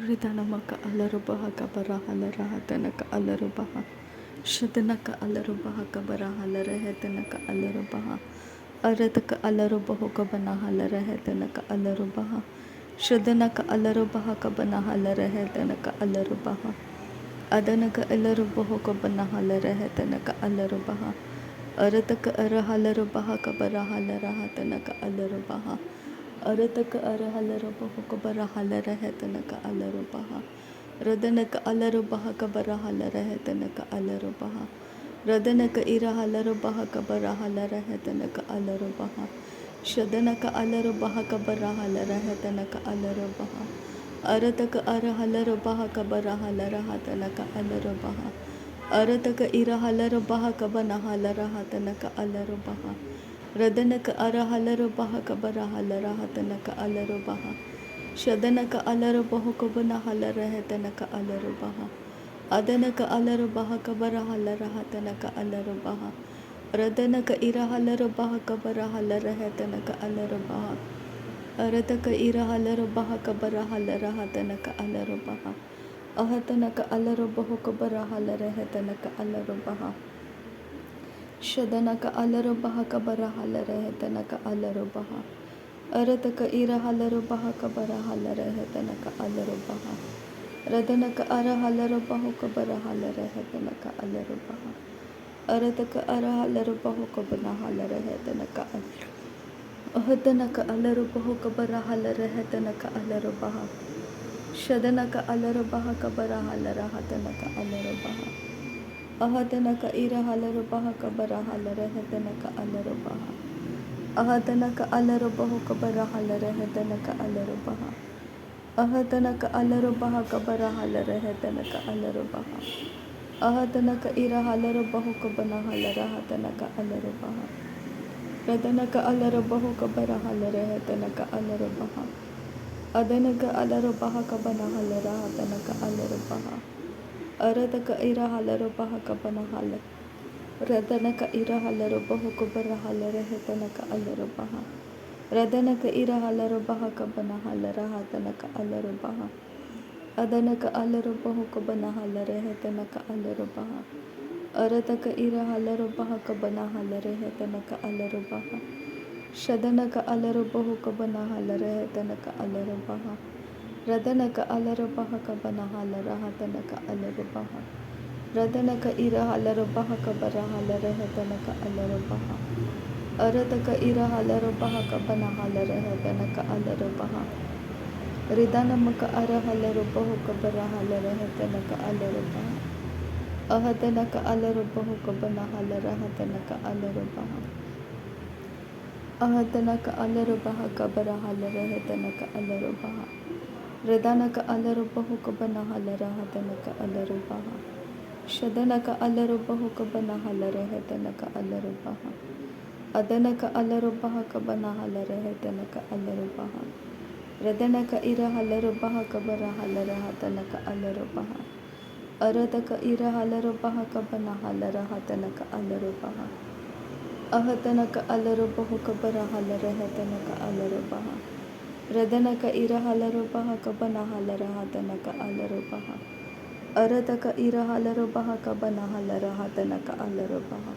Ridanamaka alarubaha kabarahala tanaka alarubaha. Shadanaka alarubaha kabarahala rehetanaka alarubaha. Arataka alarubaho kabanahala rehetanaka alarubaha. Shadanaka alarubaha kabanahala rehetanaka alarubaha. Adanaka alarubaho kabanahala rehetanaka alarubaha. Arataka arahalarubaha kabarahala rahatanaka alarubaha. Arataka arahalarabaha kabarahala rehetanaka alarubaha. Radanaka alarubaha kabarahala rehetanaka alarubaha. Radanaka irahalarabaha kabarahala rehetanaka alarubaha. Shadanaka alarubaha kabarahala rehetanaka alarubaha. Arataka arahalarabaha kabarahala rahatanaka alarubaha. Arataka irahalarabaha kabanahala rahatanaka alarubaha. Radanaka arahalarabaha kabarahala rahatanaka alarubaha. Shadanaka alarabaha kabanahala rahatanaka alarubaha. Adanaka alarabaha kabarahala rahatanaka alarubaha. Radanaka irahalarabaha kabarahala rahatanaka alarubaha. Arataka irahalarabaha kabarahala rahatanaka alarubaha. Ahatanaka alarabaha kabarahala rahatanaka alarubaha. Shadanaka alarabaha kabarahala rehetanaka alarabaha. Arataka irahalarabaha kabarahala rehetanaka alarabaha. Radanaka arahalarabaha kabarahala rehetanaka alarabaha. Arataka arahalarabaha kabanahala rehetanaka alarabaha. Ahatanaka alarabaha kabarahala rehetanaka alarabaha. Shadanaka alarabaha kabarahala rahatanaka alarabaha. Ahatanaka irahalarabaha kabarahala rehetanaka alarabaha. Ahatanaka alarabaha kabarahala rehetanaka alarabaha. Ahatanaka alarabaha kabarahala rehetanaka alarabaha. Ahatanaka irahalarabaha kabanahala rahatanaka alarabaha. Radanaka alarabaha kabarahala rehetanaka alarabaha. Adanaka alarabaha kabanahala rahatanaka alarabaha. Arataka irahalarabaha kabanahala. Radanaka irahalarabaha kabarahala rehetanaka alarabaha. Radanaka irahalarabaha kabanahala rahatanaka alarabaha. Adanaka alarabaha kabanahala rehetanaka alarabaha. Arataka irahalarabaha kabanahala rehetanaka alarabaha. Shadanaka alarabaha kabanahala rehetanaka alarabaha. Radanaka alarabaha kabanahala rahatanaka alarabaha. Radanaka irahalarabaha kabarahala rehetanaka alarabaha. Arataka irahalarabaha kabanahala rehetanaka alarabaha. Ridanamaka arahalarabaha kabarahala rehetanaka alarabaha. Ahatanaka alarabaha kabanahala rahatanaka alarabaha. Ahatanaka alarabaha kabarahala rehetanaka alarabaha. Radanaka alarabaha kabanahala rahatanaka alarabaha. Shadanaka alarabaha kabanahala rehetanaka alarabaha. Adanaka alarabaha kabanahala rehetanaka alarabaha. Radanaka irahalarabaha kabarahala rahatanaka alarabaha. Arataka irahalarabaha kabanahala rahatanaka alarabaha. Ahatanaka alarabaha kabarahala rehetanaka alarabaha. Radanaka irahalarabaha kabanahala rahatanaka alarabaha. Arataka irahalarabaha kabanahala rahatanaka alarabaha.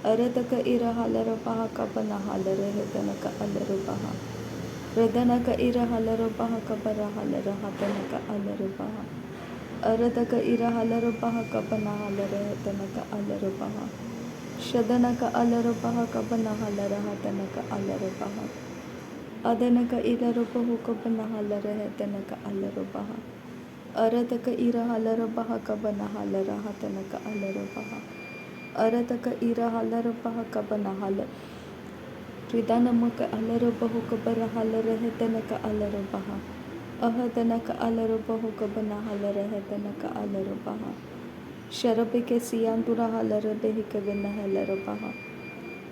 Arataka irahalarabaha kabanahala rehetanaka alarabaha. Radanaka irahalarabaha kabarahala rahatanaka alarabaha. Arataka irahalarabaha kabanahala rehetanaka alarabaha. Shadanaka alarabaha kabanahala rahatanaka alarabaha. Adanaka ilarabahu kabanahala rehetanaka alarabaha. Arataka irahalarabaha kabanahala rahatanaka alarabaha. Arataka irahalarabaha kabanahala. Ridanamaka alarabahu kabarahala rehetanaka alarabaha. Ahatanaka alarabahu kabanahala rehetanaka alarabaha. Sharabike siyanturahala rabehika vinahalarabaha.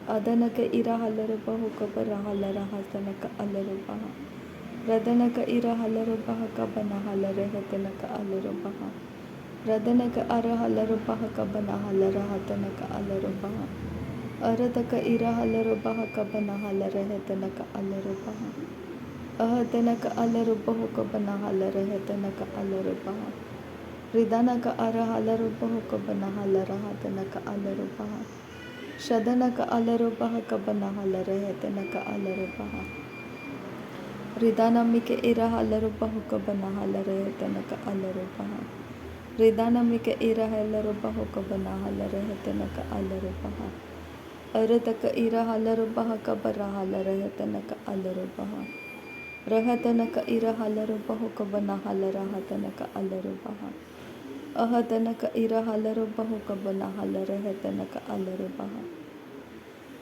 Adanaka irahalarabahu kabarahala rahatanaka alarabaha. Radanaka irahalarabaha kabanahala rehetanaka alarabaha. Radanaka arahalarabaha kabanahala rahatanaka alarabaha. Arataka irahalarabaha kabanahala rehetanaka alarabaha. Ahadana ka alarubahu ka banahala rehetana ka alarubaha. Ridana ka arahalarubahu ka banahala rahatana ka alarubaha. Shadana ka alarubaha ka banahala rehetana ka alarubaha. Ridana mike irahalarubahu ka banahala rehetana ka alarubaha. Ridana mike irahalarubahu ka banahala rehetana ka alarubaha. Arataka irahalarubaha ka barahala rehetana ka alarubaha. Rahatana ka irahalarubahu ka banahala rahatana ka alarubaha. Ahadana ka irahalarubahu ka banahala rehetana ka alarubaha.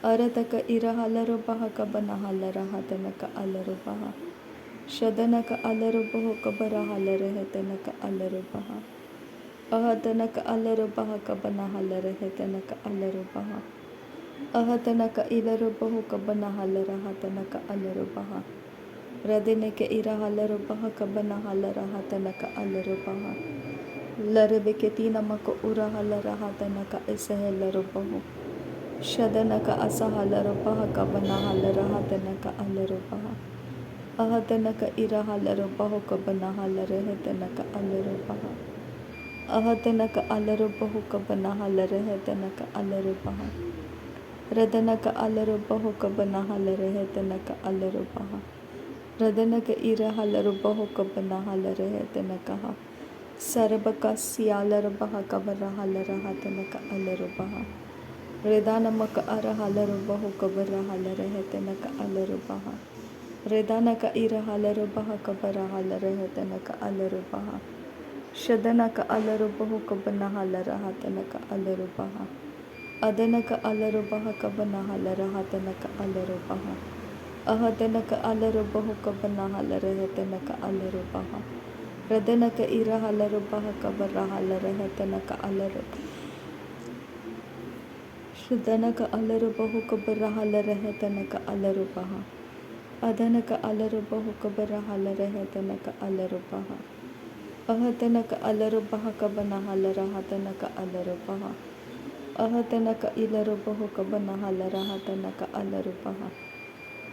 Arataka irahalarubaha ka banahala rahatana ka alarubaha. Shadana ka alarubahu ka barahala rehetana ka alarubaha. Ahadana ka alarubaha ka banahala rehetana ka alarubaha. Ahadana ka ilarubahu ka banahala rahatana ka alarubaha. Radine ka irahalarubaha ka banahala rahatana ka alarubaha. Larabiketina maka urahala rahatana ka isahalarubahu. Shadana ka asahalarubaha ka banahala rahatana ka alarubaha. Ahadana ka irahalarubahu ka banahala rehetana ka alarubaha. Ahadana ka alarubahu ka banahala rehetana ka alarubaha. Radana ka alarubahu ka banahala rehetana ka alarubaha. Radana ka irahalarubahu ka banahala rehetana ka ha. Sarabaka siyalarabaha ka barahala rahatana ka alarubaha. Redana maka arahalarubahu ka barahala rehetana ka alarubaha. Redana ka irahalarubaha ka barahala rehetana ka alarubaha. Shadana ka alarubahu ka banahala rahatana ka alarubaha. Adana ka alarubaha ka banahala rahatana ka alarubaha. Ahadana ka alarubahu ka banahala rehetana ka alarubaha. Radana ka irahalarubaha ka barahala rehetana ka alarubaha. Shadana ka alarubahu ka barahala rehetana ka alarubaha. Adana ka alarubahu ka barahala rehetana ka alarubaha. Ahadana ka alarubaha ka banahala rahatana ka alarubaha. Ahadana ka ilarubahu ka banahala rahatana ka alarubaha.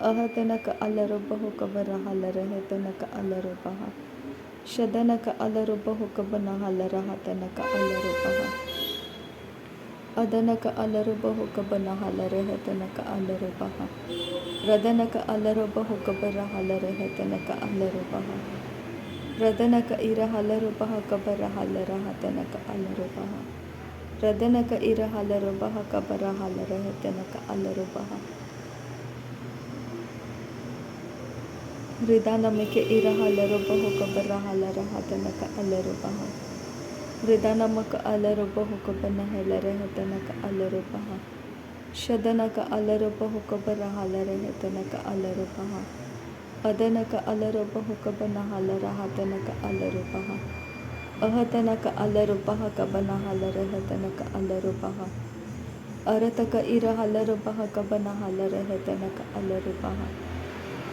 Ahadana ka alarubahu ka barahala rehetana ka alarubaha. Shadana ka alarubahu ka banahala rahatana ka alarubaha. Adana ka alarubahu ka banahala rehetana ka alarubaha. Radana ka alarubahu ka barahala rehetana ka alarubaha. Radana ka irahalarubaha ka barahala rahatana ka alarubaha. Radana ka irahalarubaha ka barahala rehetana ka alarubaha. Ridana mike irahalarubahu ka barahala rahatana ka alarubaha. Ridana maka alarubahu ka banahala rehetana ka alarubaha. Shadana ka alarubahu ka barahala rehetana ka alarubaha. Adana ka alarubahu ka banahala rahatana ka alarubaha. Ahadana ka alarubaha ka banahala rehetana ka alarubaha. Arataka irahalarubaha ka banahala rehetana ka alarubaha.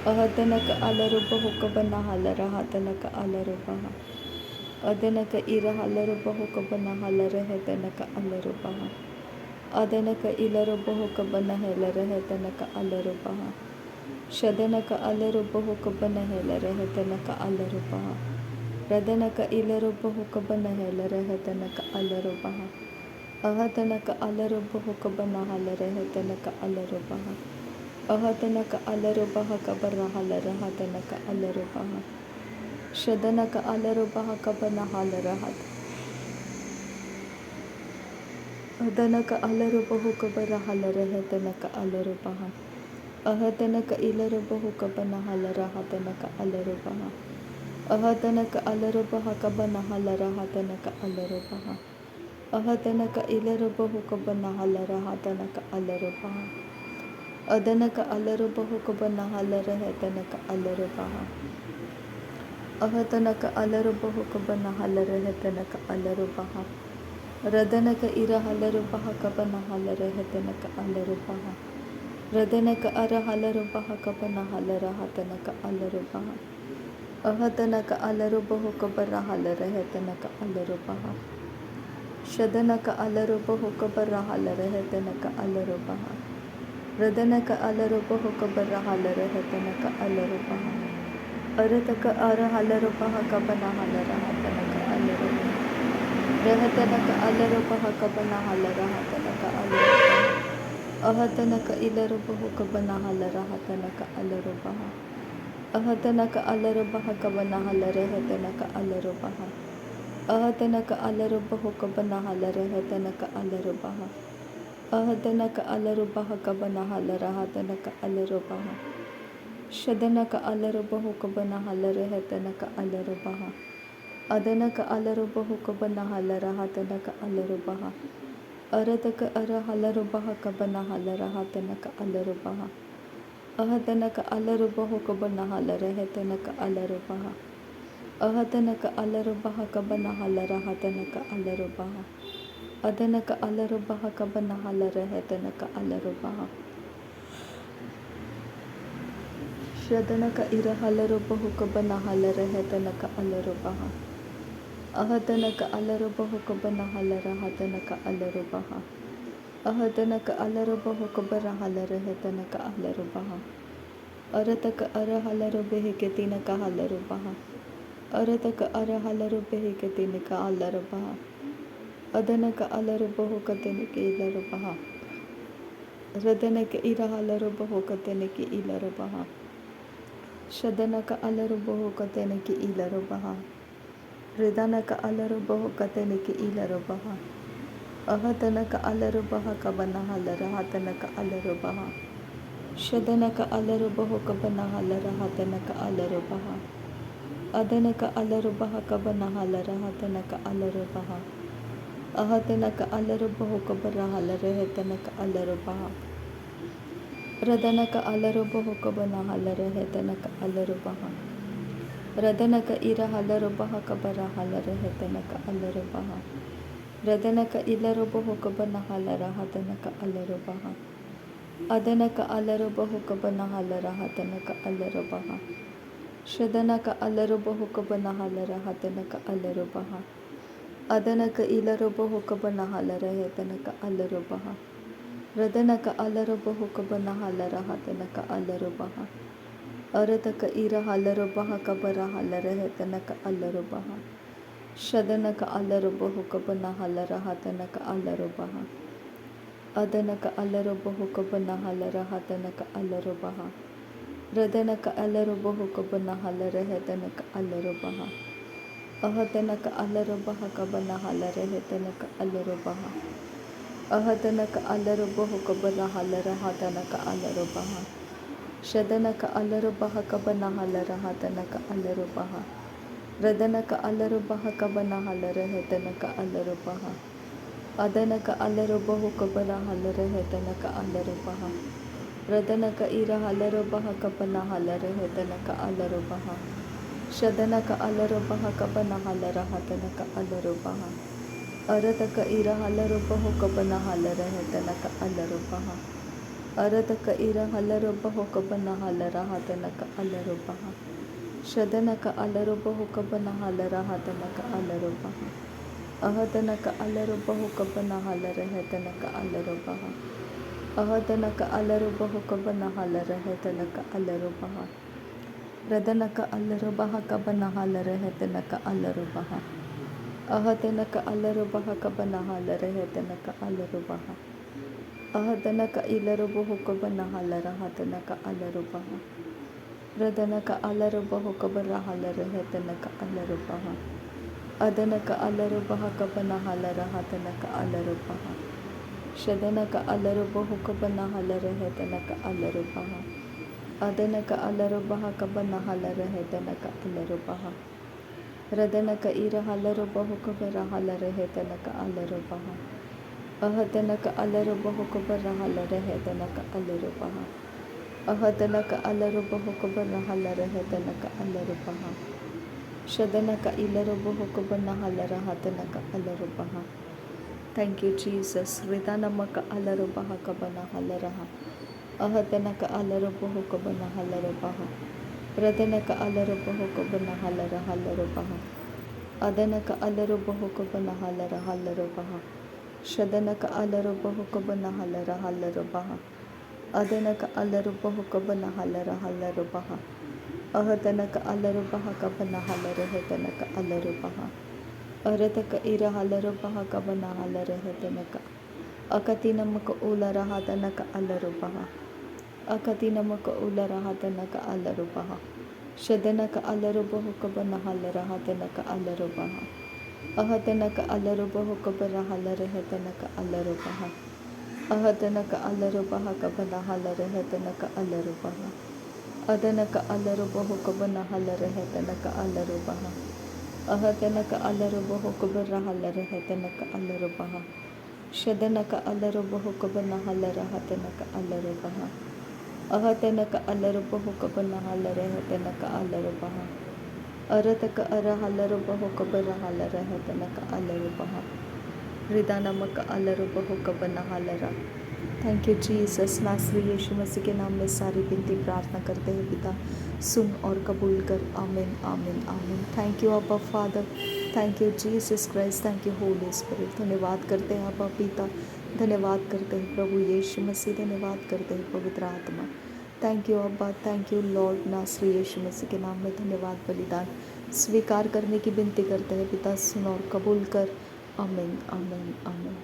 Ahadana ka alarubahu ka banahala rahatana ka alarubaha. Adana ka irahalarubahu ka banahala rehetana ka alarubaha. Adana ka ilarubahu ka banahala rehetana ka alarubaha. Shadana ka alarubahu ka banahala rehetana ka alarubaha. Radana ka ilarubahu ka banahala rehetana ka alarubaha. Ahadana ka alarubahu ka banahala rehetana ka alarubaha. Ahadana ka alarubaha ka barahala rahatana ka alarubaha. Shadana ka alarubaha ka banahala rahat. Adana ka alarubahu ka barahala rehetana ka alarubaha. Ahadana ka ilarubahu ka banahala rahatana ka alarubaha. Ahadana ka alarubaha ka banahala rahatana ka alarubaha. Ahadana ka ilarubahu ka banahala rahatana ka alarubaha. Adana ka alarubahu ka banahala rehetana ka alarubaha. Ahadana ka alarubahu ka banahala rehetana ka alarubaha. Radana ka irahalarubaha ka banahala rehetana ka alarubaha. Radana ka arahalarubaha ka banahala rahatana ka alarubaha. Ahadana ka alarubahu ka barahala rehetana ka alarubaha. Shadana ka alarubahu ka barahala rehetana ka alarubaha. Radana ka alarubahu ka barahala rehetana ka alarubaha. अरतक अरहलरुपः कबनहलरहतनक अलरुपः रहतनक अलरुपः कबनहलरहतनक अलरुपः अहतनक इलरुपः कबनहलरहतनक अलरुपः अहतनक अलरुपः कबनहलरहतनक अलरुपः अहतनक अलरुपः कबनहलरहतनक अलरुपः अहतनक अलरुपः कबनहलरहतनक अलरुपः शदनक अलरुपः कबनहलरहतनक अलरुपः अदनक अलरुपः कबनहलरहतनक अलरुपः अरतक अरहलरुपः कबनहलरहतनक अलरुपः अहतनक अलरुपः कबनहलरहतनक अलरुपः अहतनक अलरुपः कबनहलरहतनक अलरुपः अदनक अलरुपः कबनहलरहतनक अलरुपः शदनक इरहलरुपः कबनहलरहतनक अलरुपः अहतनक अलरुपः कबनहलरहतनक अलरुपः अहतनक अलरुपः कबनहलरहतनक अलरुपः अरतक अरहलरुपः केतिनक अलरुपः अरतक अरहलरुपः केतिनक अलरुपः अदनक अलरुपः कतनक इलरुपः रदनक इरहलरुपः कतनक इलरुपः शदनक अलरुपः कतनक इलरुपः हृदनक अलरुपः कतनक इलरुपः अहतनक अलरुपः कबनहलरहतनक अलरुपः शदनक अलरुपः कबनहलरहतनक अलरुपः अदनक अलरुपः कबनहलरहतनक अलरुपः अहतनक अलरुपः कबनहलरहतनक अलरुपः रदनक अलरुपः कबनहलरहतनक अलरुपः रदनक इरहलरुपः कबनहलरहतनक अलरुपः रदनक इलरुपः कबनहलरहतनक अलरुपः अदनक अलरुपः कबनहलरहतनक अलरुपः शदनक अलरुपः कबनहलरहतनक अलरुपः अदनक इलरुपः कबनहलरहतनक अलरुपः रदनक अलरुपः कबनहलरहतनक अलरुपः अरतक इरहलरुपः कबनहलरहतनक अलरुपः शदनक अलरुपः कबनहलरहतनक अलरुपः अदनक अलरुपः कबनहलरहतनक अलरुपः रदनक अलरुपः कबनहलरहतनक अलरुपः अहतनक अलरुपः कबनहलरहतनक अलरुपः अहतनक अलरुपः कबनहलरहतनक अलरुपः शदनक अलरुपः कबनहलरहतनक अलरुपः रदनक अलरुपः कबनहलरहतनक अलरुपः अदनक अलरुपः कबनहलरहतनक अलरुपः रदनक इरहलरुपः कबनहलरहतनक अलरुपः शदनक अलरुपः कबनहलरहतनक अलरुपः अरतक इरहलरुपः कबनहलरहतनक अलरुपः अरतक इरहलरुपः कबनहलरहतनक अलरुपः शदनक अलरुपः कबनहलरहतनक अलरुपः अहतनक अलरुपः कबनहलरहतनक अलरुपः अहतनक अलरुपः कबनहलरहतनक अलरुपः रदनक अलरुपः कबनहलरहतनक अलरुपः अहतनक अलरुपः कबनहलरहतनक अलरुपः अहतनक इलरुपः कबनहलरहतनक अलरुपः रदनक अलरुपः कबनहलरहतनक अलरुपः अदनक अलरुपः कबनहलरहतनक अलरुपः शदनक अलरुपः कबनहलरहतनक अलरुपः अदनक अलरुपः कबनहलरहतनक अलरुपः रदनक इरहलरुपः कबनहलरहतनक अलरुपः अहतनक अलरुपः कबनहलरहतनक अलरुपः अहतनक अलरुपः कबनहलरहतनक अलरुपः शदनक इलरुपः कबनहलरहतनक अलरुपः thank you Jesus हृदनमक अलरुपः कबनहलरह अहतनक अलरुपः कबनहलरुपः रदनक अलरुपः कबनहलरहलरुपः अदनक अलरुपः कबनहलरहलरुपः शदनक अलरुपः कबनहलरहलरुपः अदनक अलरुपः कबनहलरहलरुपः अहतनक अलरुबह कबना हलरहतनक अलरुबह अरतक इरहलरुबह कबना हलरहतनक अकतिनमक उलरहतनक अलरुबह अकतिनमक उलरहतनक अलरुबह शदनक अलरुबह कबना हलरहतनक अलरुबह अहतनक अलरुबह कबना हलरहतनक अलरुबह अहतनक अलरुबह कबना हलरहतनक अलरुबह अदनक अलरुबह कबना हलरहतनक अलरुबह अहतनक अलरुबह कबना हलरहतनक अलरुबह शदनक अलरुबह कबना हलरहतनक अलरुबह अहतनक अलरुबह कबना हलरहतनक अलरुबह अरतक अरहलरुबह कबना हलरहतनक अलरुबह रिदानमक अलरुबह कबना हलरा। Thank you Jesus. नासरी यीशु मसीह के नाम में सारी विनती प्रार्थना करते हैं पिता, सुन और कबूल कर। आमीन आमीन आमीन। थैंक यू अब्बा father, thank you Jesus Christ, thank you Holi spirit. धन्यवाद करते हैं अब्बा पिता, धन्यवाद करते हैं प्रभु यीशु मसीह, धन्यवाद करते हैं पवित्र आत्मा। थैंक यू अब्बा, थैंक यू लॉर्ड। नासरी यीशु मसीह के नाम में धन्यवाद। बलिदान स्वीकार करने की विनती करते हैं पिता, सुन और कबूल कर। आमीन आमीन आमीन।